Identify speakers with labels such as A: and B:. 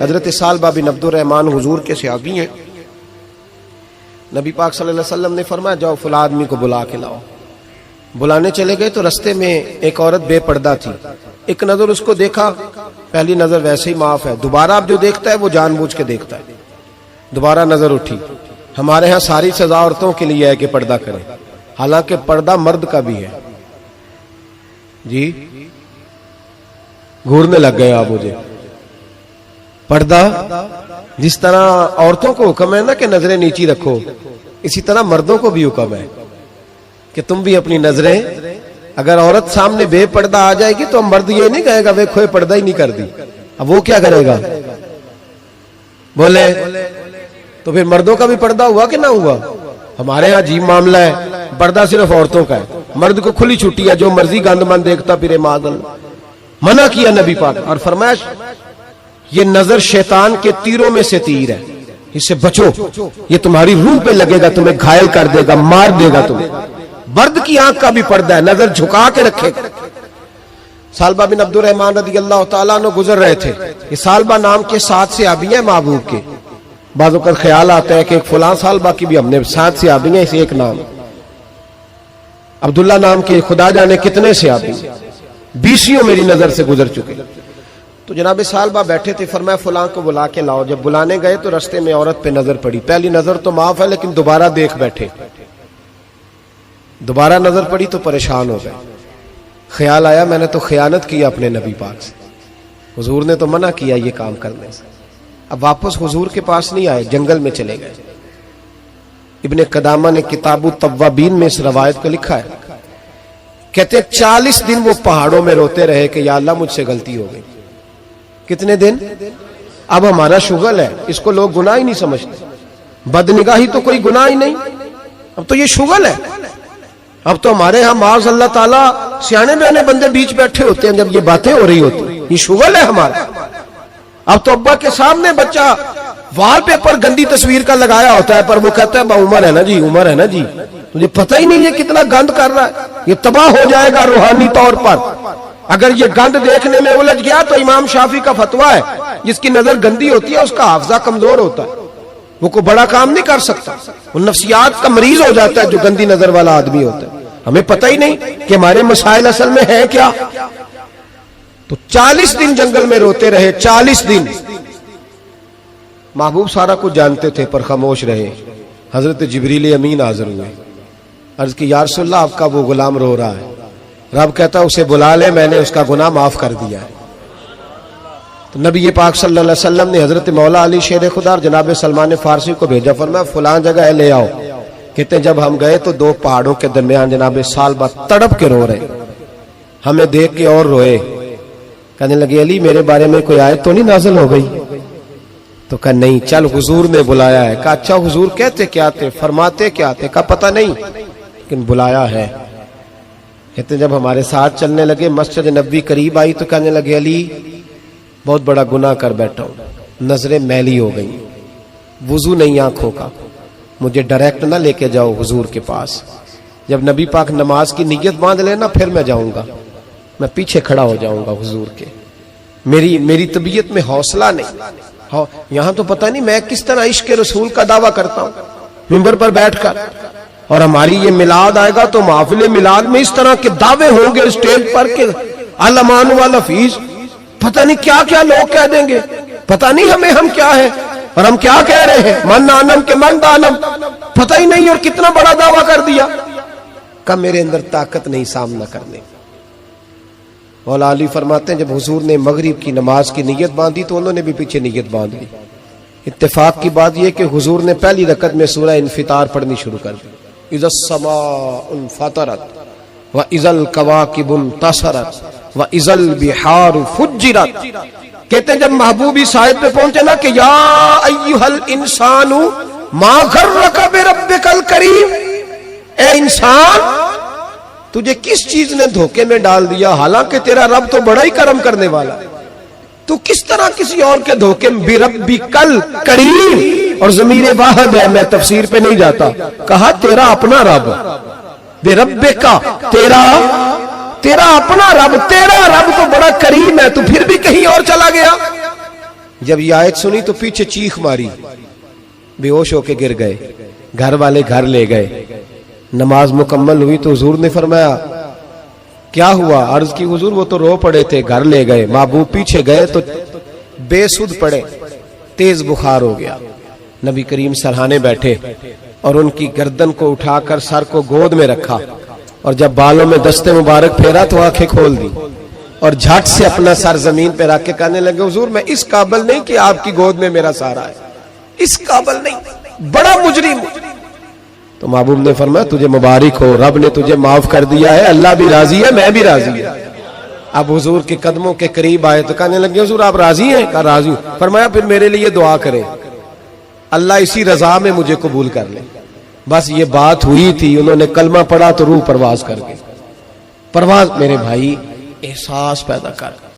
A: हजरत सालबा बिन Abdurrahman हुजूर के सहाबी हैं। नबी पाक सल्लल्लाहु अलैहि वसल्लम ने फरमाया जाओ फला आदमी को बुला के लाओ। बुलाने चले गए तो रास्ते में एक औरत बेपर्दा थी। एक नजर उसको देखा, पहली नजर वैसे ही माफ है, दोबारा अब जो देखता है वो जानबूझ के देखता है। दोबारा नजर उठी। हमारे यहाँ सारी सजा औरतों के लिए है कि पर्दा करें, हालांकि पर्दा मर्द का भी है। जी घूरने लग गए आप मुझे। पर्दा जिस तरह औरतों को हुक्म है ना कि नजरें नीची रखो, इसी तरह मर्दों को भी हुक्म है कि तुम भी अपनी नजरें, अगर औरत सामने बेपर्दा आ जाएगी तो मर्द ये नहीं कहेगा वे खोए पर्दा ही नहीं कर दी, अब वो क्या करेगा? बोले तो फिर मर्दों का भी पर्दा हुआ कि ना हुआ? हमारे यहाँ अजीब मामला है, पर्दा सिर्फ औरतों का है, मर्द को खुली छुट्टी है, जो मर्जी गंदमंद देखता फिरे माज़अल्लाह। मना किया नबी पाक और फरमाया ये नजर शैतान के तीरों में से तीर है, इससे बचो, ये तुम्हारी रूह पे लगेगा, तुम्हें घायल कर देगा, मार देगा तुम्हें। मर्द की आंख का भी पर्दा है, नजर झुका के रखेगा। सालबा बिन अब्दुर्रहमान रज़ियल्लाहु ताला अन्हु गुजर रहे थे। ये सालबा नाम के 7 सहाबी हैं महबूब के। बाज़ वक़्त ख्याल आता है कि एक फलां सालबा की भी हमने 7 सहाबी हैं, इसे एक नाम अब्दुल्ला नाम के खुदा जाने कितने सहाबी 20 मेरी नजर से गुजर चुके। तो जनाब सालबा बैठे थे, फरमाया फलां को बुला के लाओ। जब बुलाने गए तो रास्ते में औरत पे नजर पड़ी। पहली नजर तो माफ है, लेकिन दोबारा देख बैठे। दोबारा नजर पड़ी तो परेशान हो गए। ख्याल आया मैंने तो खयानत किया अपने नबी पाक से, हुजूर ने तो मना किया ये काम करने से। अब वापस हुजूर के पास नहीं आए, जंगल में चले गए। इब्ने कदामा ने किताबु तव्वाबीन में इस रवायत को लिखा है, कहते 40 दिन वो पहाड़ों में रोते रहे कि या अल्लाह मुझसे गलती हो गई। कितने दिन? अब हमारा शुगल है, इसको लोग गुनाह ही नहीं समझते। बदनिगाही तो कोई गुनाह ही नहीं, अब तो ये शुगल है। अब तो हमारे यहाँ माज़ अल्लाह ताला सियाने बयाने बंदे बीच बैठे होते हैं जब ये बातें हो रही होती, ये शुगल है हमारा। अब तो अब्बा के सामने बच्चा वॉलपेपर गंदी तस्वीर का लगाया होता है, पर वो कहता है उमर है ना जी, उमर है ना जी। तुझे पता ही नहीं ये कितना गंद कर रहा है, ये तबाह हो जाएगा रूहानी तौर पर। अगर ये गंद देखने में उलझ गया तो इमाम शाफी का फतवा है, जिसकी नजर गंदी होती है उसका हाफजा कमजोर होता है, वो कोई बड़ा काम नहीं कर सकता, वो नफ्सियात का मरीज हो जाता है जो गंदी नजर वाला आदमी होता है। हमें पता ही नहीं कि हमारे मसाइल असल में है क्या। तो 40 दिन जंगल में रोते रहे, 40 दिन। महबूब सारा कुछ जानते थे पर खामोश रहे। हजरत जिब्रील अमीन हाजिर हुए, अर्ज की या रसूलल्लाह आपका वो गुलाम रो रहा है। रब कहता उसे बुला ले, मैंने उसका गुनाह माफ कर दिया है। तो नबी पाक सल्लल्लाहु अलैहि वसल्लम ने हजरत मौला अली शेर खुदा और जनाब सलमान फारसी को भेजा, फरमाया फलां जगह ले आओ। कहते जब हम गए तो 2 पहाड़ों के दरमियान जनाब सालबा तड़प के रो रहे, हमें देख के और रोए। कहने लगे अली मेरे बारे में कोई आयत तो नहीं नाज़िल हो गई? तो कहा नहीं, चल हुजूर ने बुलाया है। कहा अच्छा हुजूर कहते क्या थे, फरमाते क्या थे? कहा पता नहीं, लेकिन बुलाया है। कहते जब हमारे साथ चलने लगे, मस्जिद नबवी करीब आई तो कहने लगे अली बहुत बड़ा गुनाह कर बैठा हूं, नजरें मैली हो गई, वुजू नहीं आंखों का, मुझे डायरेक्ट ना लेके जाओ हुजूर के पास। जब नबी पाक नमाज की नीयत बांध लेना फिर मैं जाऊंगा, मैं पीछे खड़ा हो जाऊंगा हुजूर के। मेरी तबीयत में हौसला नहीं। यहां तो पता नहीं मैं किस तरह इश्क रसूल का दावा करता हूं मिंबर पर बैठकर, और हमारी ये मिलाद आएगा तो महफिल मिलाद में इस तरह के दावे होंगे स्टेज पर के अलमान वाला फीस, पता नहीं क्या क्या लोग कह देंगे, पता नहीं हमें हम क्या है और हम क्या कह रहे हैं, मन आनम के मन दानम, पता ही नहीं, और कितना बड़ा दावा कर दिया। कब मेरे अंदर ताकत नहीं सामना करने। मौला अली फरमाते हैं जब हुजूर ने मगरिब की नमाज की नीयत बांधी तो उन्होंने भी पीछे नीयत बांध ली। इत्तेफाक की बात यह कि हुजूर ने पहली रकत में सूरह इन्फितार पढ़नी शुरू कर दी, इज़स समाउन फतरत व इज़ल कवाकिबुन तसरत व इज़ल बिहार फुज्जिरत। कहते जब महबूबी साहिब पे पहुंचे ना कि या अय्युहल इंसानु मा गर्रका बिरब्बिकल करीम, ए इंसान तुझे किस चीज ने धोखे में डाल दिया, हालांकि तेरा रब तो बड़ा ही करम करने वाला, तू किस तरह किसी और के धोखे में। बिरब्बिकल करीम, और ज़मीर वाहिद है, मैं तफसीर पे नहीं जाता, कहा तेरा अपना रब, बिरब्बिका तेरा अपना रब, तेरा रब तो बड़ा करीम है, तू फिर भी कहीं और चला गया। जब ये आयत सुनी तो पीछे चीख मारी, बेहोश होके गिर गए। घर वाले घर ले गए। नमाज मुकम्मल हुई तो हुजूर ने फरमाया क्या हुआ? अर्ज की हुजूर वो तो रो पड़े थे, घर ले गए। महबूब पीछे गए तो बेसुध पड़े, तेज बुखार हो गया। नबी करीम सरहाने बैठे और उनकी गर्दन को उठाकर सर को गोद में रखा और जब बालों में दस्ते मुबारक फेरा तो आंखें खोल दी और झट से अपना सर जमीन पे रख के कहने लगे हुजूर मैं इस काबिल नहीं कि आपकी गोद में मेरा सहारा है, इस काबिल नहीं, बड़ा मुजरिम। तो महबूब ने फरमाया तुझे मुबारक हो, रब ने तुझे माफ कर दिया है, अल्लाह भी राजी है, मैं भी राजी हूं। अब हुजूर के कदमों के करीब आए तो कहने लगे हुजूर आप राजी हैं? कहा राजी हूं। फरमाया फिर मेरे लिए दुआ करें, अल्लाह इसी रजा में मुझे कबूल कर ले। बस ये बात हुई थी, उन्होंने कलमा पढ़ा तो रूह परवाज कर गई। परवाज मेरे भाई एहसास पैदा कर,